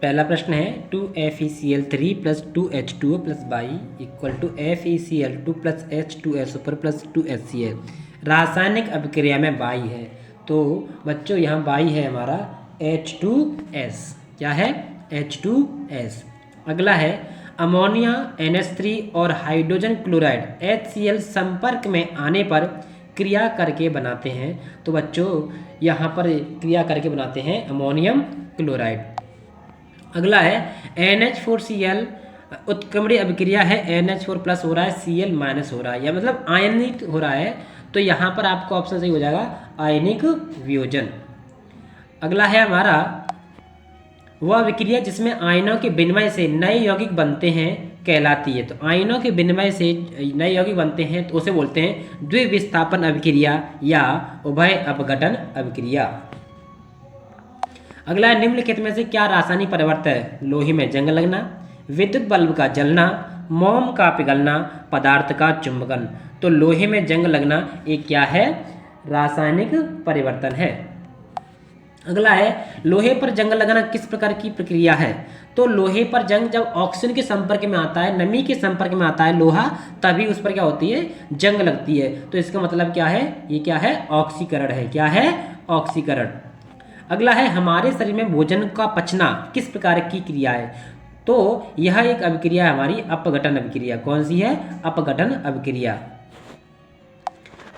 पहला प्रश्न है 2FeCl3 plus 2H2O plus Y equal to FeCl2 plus H2SO plus 2HCl। रासायनिक अभिक्रिया में बाई है, तो बच्चों यहाँ बाई है हमारा H2S। क्या है? H2S। अगला है अमोनिया NH3 और हाइड्रोजन क्लोराइड HCl संपर्क में आने पर क्रिया करके बनाते हैं। तो बच्चों यहाँ पर क्रिया करके बनाते हैं अमोनियम क्लोराइड। अगला है NH4Cl उत्क्रमणीय अभिक्रिया है, NH4 प्लस हो रहा है, Cl माइनस हो रहा है, या मतलब आयनिक हो रहा है, तो यहाँ पर आपका ऑप्शन सही हो जाएगा आयनिक वियोजन। अगला है हमारा वह अभिक्रिया जिसमें आयनों के विनिमय से नए यौगिक बनते हैं कहलाती है। तो आयनों के विनिमय से नए यौगिक बनते हैं तो उसे बोलते हैं द्विविस्थापन अभिक्रिया या उभय अपघटन अभिक्रिया। अगला है निम्नलिखित में से क्या रासायनिक परिवर्तन है? लोहे में जंग लगना, विद्युत बल्ब का जलना, मोम का पिघलना, पदार्थ का चुंबकन। तो लोहे में जंग लगना एक क्या है? रासायनिक परिवर्तन है। अगला है लोहे पर जंग लगाना किस प्रकार की प्रक्रिया है? तो लोहे पर जंग जब ऑक्सीजन के संपर्क में आता है, नमी के संपर्क में आता है लोहा, तभी उस पर क्या होती है? जंग लगती है। तो इसका मतलब क्या है? ये क्या है? ऑक्सीकरण है। क्या है? ऑक्सीकरण। अगला है हमारे शरीर में भोजन का पचना किस प्रकार की क्रिया है? तो यह एक अभिक्रिया है हमारी अपघटन अभिक्रिया। कौन सी है? अपघटन अभिक्रिया।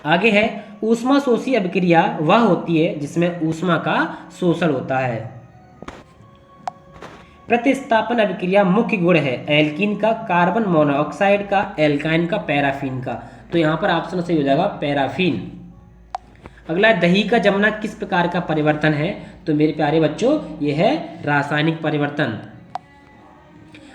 आगे है ऊष्मा शोषी अभिक्रिया वह होती है जिसमें ऊष्मा का शोषण होता है। प्रतिस्थापन अभिक्रिया मुख्य गुण है एल्कीन का, कार्बन मोनोऑक्साइड का, एल्काइन का, पैराफिन का। तो यहाँ पर ऑप्शन सही हो जाएगा पैराफिन। अगला दही का जमना किस प्रकार का परिवर्तन है? तो मेरे प्यारे बच्चों यह है रासायनिक परिवर्तन।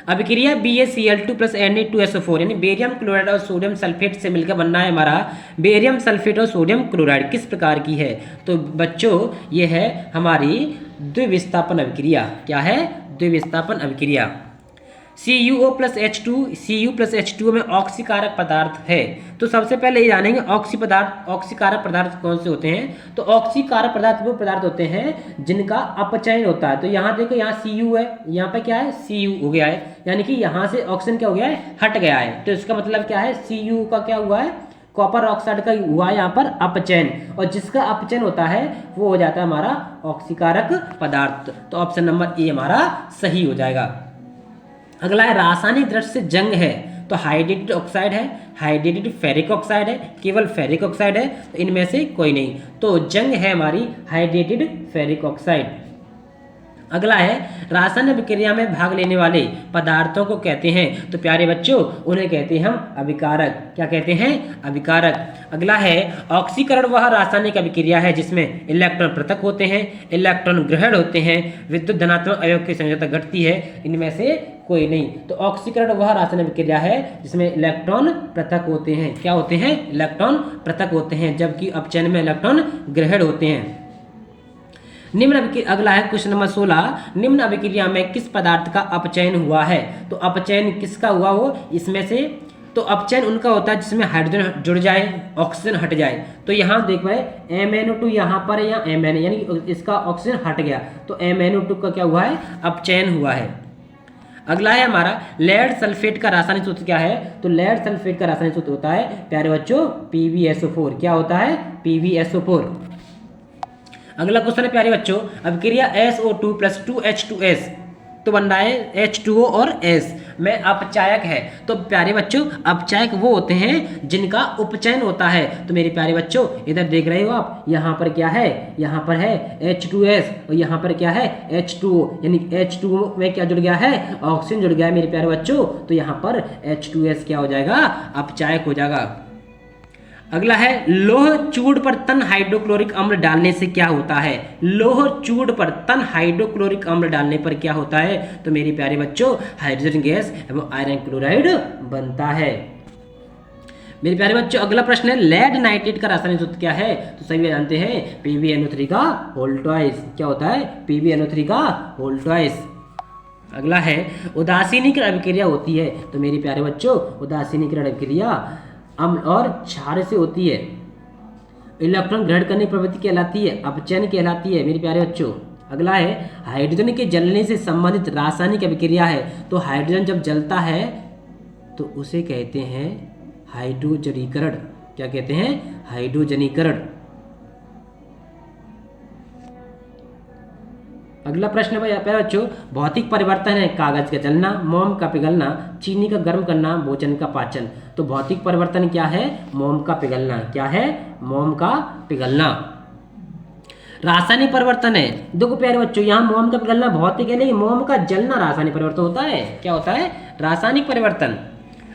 अभिक्रिया BaCl2 प्लस Na2SO4 यानी बेरियम क्लोराइड और सोडियम सल्फेट से मिलकर बनना है हमारा बेरियम सल्फेट और सोडियम क्लोराइड किस प्रकार की है? तो बच्चों ये है हमारी द्विविस्थापन अभिक्रिया। क्या है? द्विविस्थापन अभिक्रिया। CuO plus H2 Cu plus H2O में ऑक्सीकारक पदार्थ है। तो सबसे पहले ये जानेंगे ऑक्सीकारक पदार्थ कौन से होते हैं? तो ऑक्सीकारक पदार्थ वो पदार्थ होते हैं जिनका अपचयन होता है। तो यहाँ देखो, यहाँ Cu है, यहाँ पे क्या है? Cu हो गया है, यानी कि यहाँ से ऑक्सीजन क्या हो गया है? हट गया है। तो इसका मतलब क्या है? Cu का क्या हुआ है? कॉपर ऑक्साइड का हुआ है यहाँ पर अपचयन, और जिसका अपचयन होता है वो हो जाता है हमारा ऑक्सीकारक पदार्थ। तो ऑप्शन नंबर ए हमारा सही हो जाएगा। अगला है रासायनिक दृष्टि से जंग है, तो हाइड्रेटेड ऑक्साइड है, हाइड्रेटेड फेरिक ऑक्साइड है, केवल फेरिक ऑक्साइड है, तो इनमें से कोई नहीं। तो जंग है हमारी हाइड्रेटेड फेरिक ऑक्साइड। अगला है रासायनिक अभिक्रिया में भाग लेने वाले पदार्थों को कहते हैं, तो प्यारे बच्चों उन्हें कहते हैं हम अभिकारक। क्या कहते हैं? अभिकारक। अगला है ऑक्सीकरण वह रासायनिक अभिक्रिया है जिसमें इलेक्ट्रॉन पृथक होते हैं, इलेक्ट्रॉन ग्रहण होते हैं, विद्युत धनात्मक अयस्क की संयोजकता घटती है, इनमें से कोई नहीं। तो ऑक्सीकरण वह रासायनिक अभिक्रिया है जिसमें इलेक्ट्रॉन पृथक होते हैं। क्या होते हैं? इलेक्ट्रॉन पृथक होते हैं, जबकि अपचयन में इलेक्ट्रॉन ग्रहण होते हैं। अगला है क्वेश्चन नंबर 16, निम्न अभिक्रिया में किस पदार्थ का अपचयन हुआ है? तो अपचयन किसका हुआ? वो इसमें से तो अपचयन उनका होता है जिसमें हाइड्रोजन जुड़ जाए, ऑक्सीजन हट जाए। तो यहाँ देखो MnO2 यहाँ पर है, या Mn यानी इसका ऑक्सीजन हट गया, तो MnO2 का क्या हुआ है? अपचयन हुआ है। अगला है हमारा लेड सल्फेट का रासायनिक सूत्र क्या है? तो लेड सल्फेट का रासायनिक सूत्र होता है प्यारे बच्चों PbSO4। क्या होता है? PbSO4। अगला क्वेश्चन है प्यारे बच्चों अभिक्रिया SO2 प्लस 2H2S तो बन रहा है H2O और S में अपचायक है। तो प्यारे बच्चों अपचायक वो होते हैं जिनका उपचयन होता है। तो मेरे प्यारे बच्चों इधर देख रहे हो आप, यहाँ पर क्या है? यहाँ पर है H2S और यहाँ पर क्या है? H2O, यानी H2O में क्या जुड़ गया है? ऑक्सीजन जुड़ गया है मेरे प्यारे बच्चों। तो यहाँ पर H2S क्या हो जाएगा? अपचायक हो जाएगा। अगला है लोह चूड़ पर तन हाइड्रोक्लोरिक अम्ल डालने से क्या होता है? लोह चूड़ पर तन हाइड्रोक्लोरिक अम्ल डालने पर क्या होता है? तो मेरे प्यारे बच्चों हाइड्रोजन गैस एवं आयरन क्लोराइड बनता है। मेरे प्यारे बच्चों अगला प्रश्न है लेड नाइट्रेट का रासायनिक सूत्र क्या है? तो सभी जानते हैं PbNO3 का होल ट्वाइस। क्या होता है? PbNO3 का होल ट्वाइस। अगला है उदासीनीकरण अभिक्रिया होती है, तो मेरे प्यारे बच्चों उदासीनीकरण अभिक्रिया अम्ल और क्षार से होती है। इलेक्ट्रॉन ग्रहण करने की प्रवृत्ति कहलाती है, अपचयन कहलाती है मेरे प्यारे बच्चों। अगला है हाइड्रोजन के जलने से संबंधित रासायनिक अभिक्रिया है। तो हाइड्रोजन जब जलता है तो उसे कहते हैं हाइड्रोजनीकरण। क्या कहते हैं? हाइड्रोजनीकरण। अगला प्रश्न भाई प्यारे बच्चों, भौतिक परिवर्तन है कागज का जलना, मोम का पिघलना, चीनी का गर्म करना, भोजन का पाचन। तो भौतिक परिवर्तन क्या है? मोम का पिघलना। क्या है? मोम का पिघलना। रासायनिक परिवर्तन है, देखो प्यारे बच्चों यहाँ मोम का पिघलना भौतिक है नहीं, मोम का जलना रासायनिक परिवर्तन होता है। क्या होता है? रासायनिक परिवर्तन।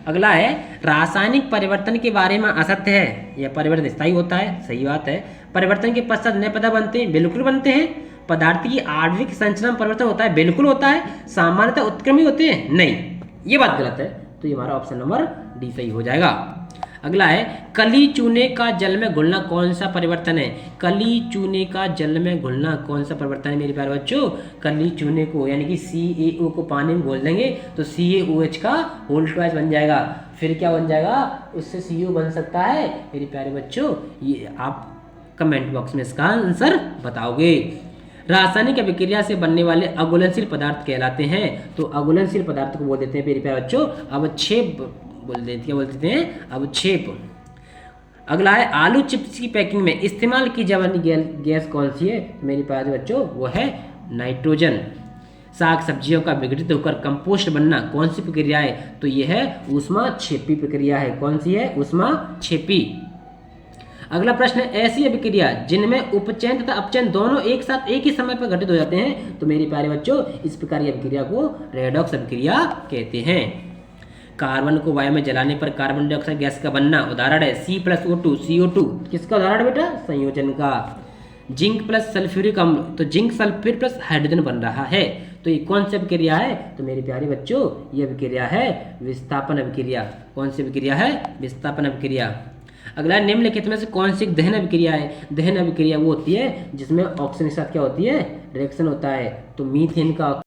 अगला है रासायनिक परिवर्तन के बारे में असत्य है, यह परिवर्तन स्थायी होता है। सही बात है। परिवर्तन के पश्चात नए पदार्थ बनते हैं, बिल्कुल बनते हैं। पदार्थ की आणविक संरचना में परिवर्तन होता है, बिल्कुल होता है। सामान्यतः उत्क्रमी होते हैं, नहीं, ये बात गलत है। तो ये हमारा ऑप्शन नंबर डी सही हो जाएगा। अगला है कली चूने का जल में घुलना कौन सा परिवर्तन है? कली चूने का जल में घुलना कौन सा परिवर्तन है मेरे प्यारे बच्चों? कली चूने को यानी कि CaO को पानी में घोल देंगे तो CaOH का होल ट्वाइस बन जाएगा। फिर क्या बन जाएगा? उससे CO बन सकता है। मेरे प्यारे बच्चों ये आप कमेंट बॉक्स में इसका आंसर बताओगे। रासायनिक अभिक्रिया से बनने वाले अघुलनशील पदार्थ कहलाते हैं। तो अघुलनशील पदार्थ को बोल देते हैं मेरे प्यारे बच्चों अवक्षेप क्या बोल देते हैं? अवक्षेप। अगला है आलू चिप्स की पैकिंग में इस्तेमाल की जाने वाली गैस कौन सी है मेरे प्यारे बच्चों? वो है नाइट्रोजन। साग सब्जियों का विघटित होकर कंपोस्ट बनना कौन सी प्रक्रिया है? तो यह है ऊष्माक्षेपी प्रक्रिया है। कौन सी है? ऊष्माक्षेपी। अगला प्रश्न है ऐसी अभिक्रिया जिनमें उपचयन तथा अपचयन दोनों एक साथ एक ही समय पर घटित हो जाते हैं। तो मेरे प्यारे बच्चों इस प्रकार की अभिक्रिया को रेडॉक्स अभिक्रिया कहते हैं। कार्बन को वायु में जलाने पर कार्बन डाइऑक्साइड गैस का बनना उदाहरण है C+O2 CO2। किसका उदाहरण बेटा? संयोजन का। जिंक प्लस सल्फ्यूरिक अम्ल, तो जिंक सल्फेट प्लस हाइड्रोजन बन रहा है। तो ये कौन सी अभिक्रिया है? तो मेरे प्यारे बच्चों ये अभिक्रिया है विस्थापन अभिक्रिया। कौन सी अभिक्रिया है? विस्थापन अभिक्रिया। अगला निम्नलिखित में से कौन सी दहन अभिक्रिया है? दहन अभिक्रिया वो होती है जिसमें ऑक्सीजन के साथ क्या होती है? रिएक्शन होता है। तो मीथेन का